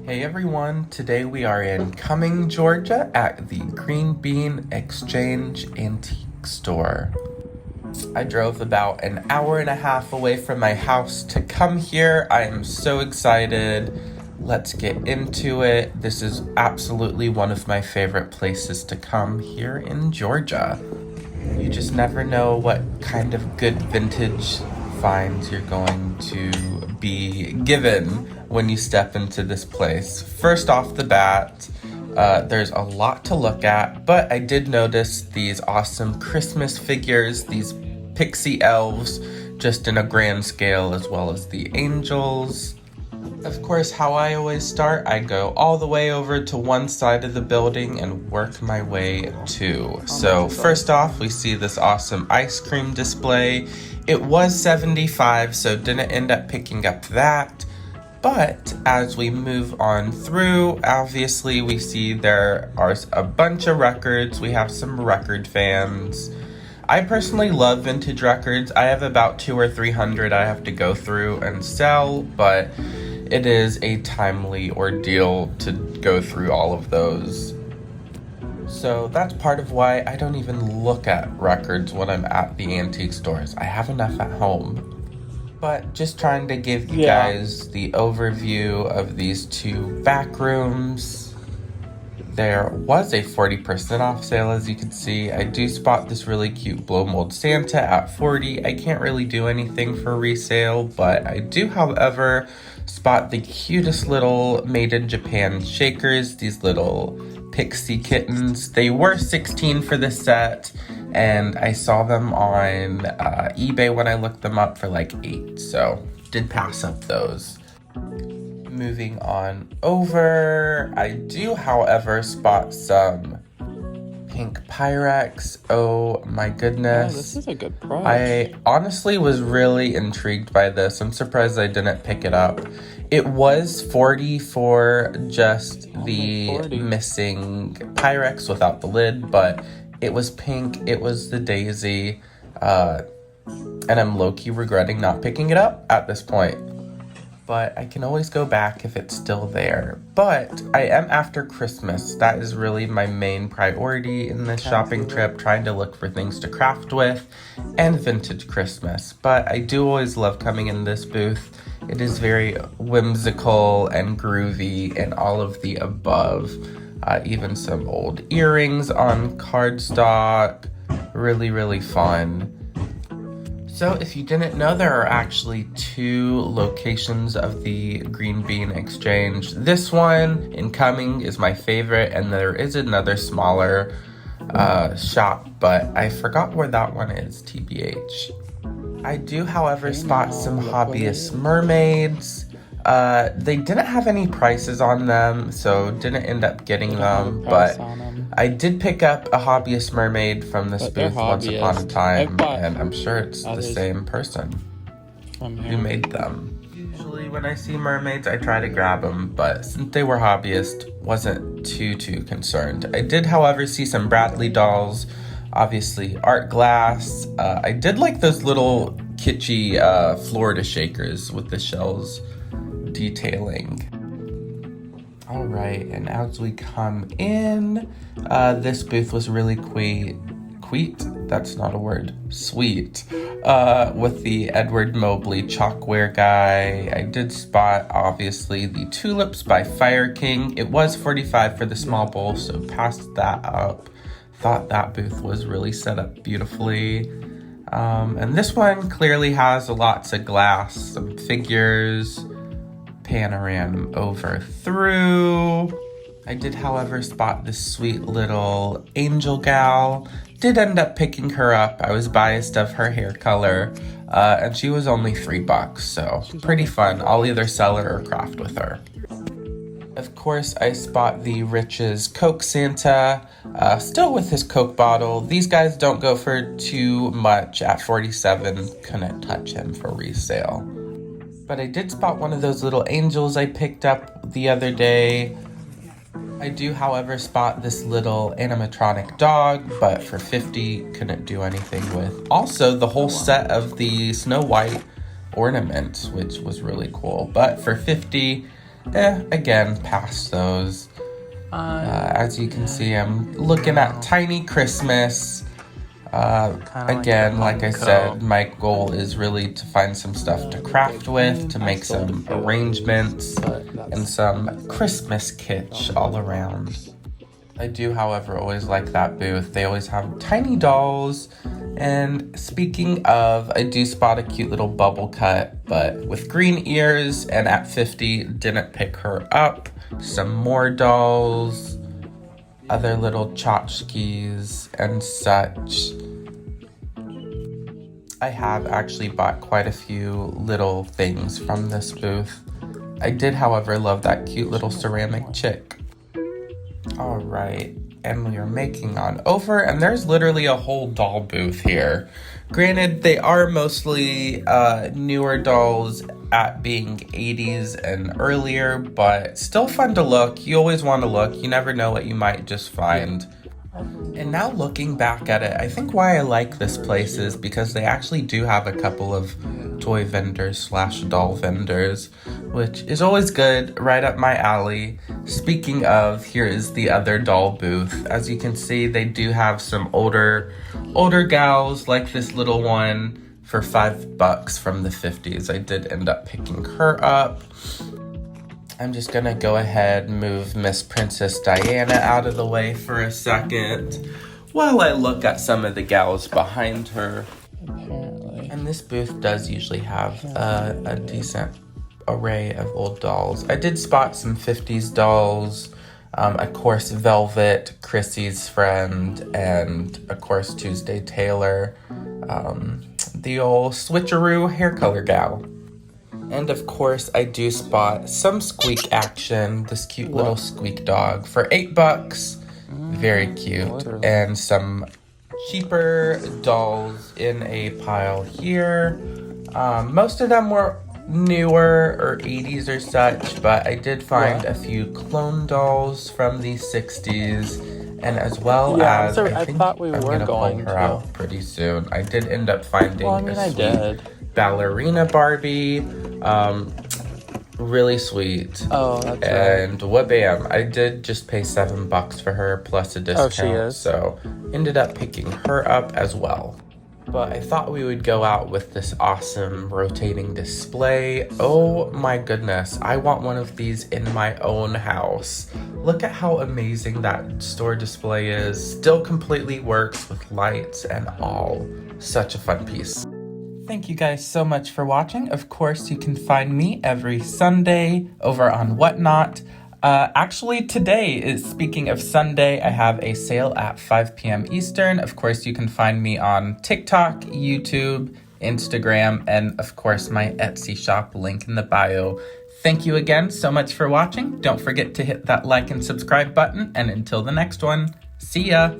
Hey everyone, today we are in Cumming, Georgia at the Green Bean Exchange Antique Store. I drove about an hour and a half away from my house to come here. I am so excited. Let's get into it. This is absolutely one of my favorite places to come here in Georgia. You just never know what kind of good vintage finds you're going to be given when you step into this place. First off the bat, there's a lot to look at, but I did notice these awesome Christmas figures, these pixie elves, just in a grand scale, as well as the angels. Of course, how I always start, I go all the way over to one side of the building and work my way to. So first off, we see this awesome ice cream display. It was $75, so didn't end up picking up that. But as we move on through, obviously we see there are a bunch of records. We have some record fans. I personally love vintage records. I have about 200 or 300 I have to go through and sell, but it is a timely ordeal to go through all of those. So that's part of why I don't even look at records when I'm at the antique stores. I have enough at home. But just trying to give you guys the overview of these two back rooms. There was a 40% off sale, as you can see. I do spot this really cute blow mold Santa at $40. I can't really do anything for resale, but I do, however, spot the cutest little made in Japan shakers, these little pixie kittens. They were $16 for the set, and I saw them on eBay when I looked them up for like $8, so did pass up those. Moving on over, I do, however, spot some pink Pyrex. Oh my goodness. Oh, this is a good price. I honestly was really intrigued by this. I'm surprised I didn't pick it up. It was $40 for just the missing Pyrex without the lid, but it was pink, it was the daisy, and I'm low-key regretting not picking it up at this point. But I can always go back if it's still there. But I am after Christmas. That is really my main priority in this shopping trip, trying to look for things to craft with and vintage Christmas. But I do always love coming in this booth. It is very whimsical and groovy and all of the above. Even some old earrings on cardstock. Really, really fun. So if you didn't know, there are actually two locations of the Green Bean Exchange. This one in Cumming is my favorite, and there is another smaller shop, but I forgot where that one is, TBH. I do, however, spot some hobbyist mermaids. They didn't have any prices on them, so didn't end up getting them, but I did pick up a hobbyist mermaid from this booth once upon a time, and I'm sure it's the same person who made them. Usually when I see mermaids, I try to grab them, but since they were hobbyist, wasn't too concerned. I did, however, see some Bradley dolls, obviously art glass. I did like those little kitschy Florida shakers with the shells detailing. All right, and as we come in, this booth was really that's not a word, sweet, with the Edward Mobley chalkware guy. I did spot, obviously, the tulips by Fire King. It was $45 for the small bowl, so passed that up. Thought that booth was really set up beautifully. And this one clearly has lots of glass, some figures, panorama over through. I did, however, spot this sweet little angel gal. Did end up picking her up. I was biased of her hair color, and she was only $3, so pretty fun. I'll either sell her or craft with her. Of course, I spot the Riches Coke Santa, still with his Coke bottle. These guys don't go for too much at $47. Couldn't touch him for resale. But I did spot one of those little angels I picked up the other day. I do, however, spot this little animatronic dog, but for $50, couldn't do anything with. Also, the whole set of the Snow White ornament, which was really cool. But for $50, again, past those. As you can see, I'm looking at Tiny Christmas. Again, like I said, my goal is really to find some stuff to craft with, to make some arrangements, and some Christmas kitsch all around. I do, however, always like that booth. They always have tiny dolls. And speaking of, I do spot a cute little bubble cut, but with green ears, and at 50, didn't pick her up. Some more dolls, other little tchotchkes and such. I have actually bought quite a few little things from this booth. I did, however, love that cute little ceramic chick. All right, and we are making on over, and there's literally a whole doll booth here. Granted, they are mostly newer dolls at being 80s and earlier, but still fun to look. You always want to look. You never know what you might just find. And now looking back at it, I think why I like this place is because they actually do have a couple of toy vendors / doll vendors, which is always good, right up my alley. Speaking of, here is the other doll booth. As you can see, they do have some older gals, like this little one for $5 from the 50s. I did end up picking her up. I'm just gonna go ahead and move Miss Princess Diana out of the way for a second while I look at some of the gals behind her. Apparently. And this booth does usually have a decent array of old dolls. I did spot some 50s dolls, of course Velvet, Chrissy's friend, and of course Tuesday Taylor, the old switcheroo hair color gal. And of course, I do spot some squeak action, this cute little squeak dog for $8. Very cute. And some cheaper dolls in a pile here. Most of them were newer or 80s or such, but I did find a few clone dolls from the 60s. And as well as, I thought we were gonna pull her out pretty soon. I did end up finding a sweet ballerina Barbie. Really sweet. Oh, that's and wha-bam, I did just pay $7 for her plus a discount. Oh, she is. So ended up picking her up as well. But I thought we would go out with this awesome rotating display. Oh my goodness, I want one of these in my own house. Look at how amazing that store display is. Still completely works with lights and all. Such a fun piece. Thank you guys so much for watching. Of course, you can find me every Sunday over on Whatnot. Actually, today is, speaking of Sunday, I have a sale at 5 p.m. Eastern. Of course, you can find me on TikTok, YouTube, Instagram, and of course, my Etsy shop, link in the bio. Thank you again so much for watching. Don't forget to hit that like and subscribe button, and until the next one, see ya!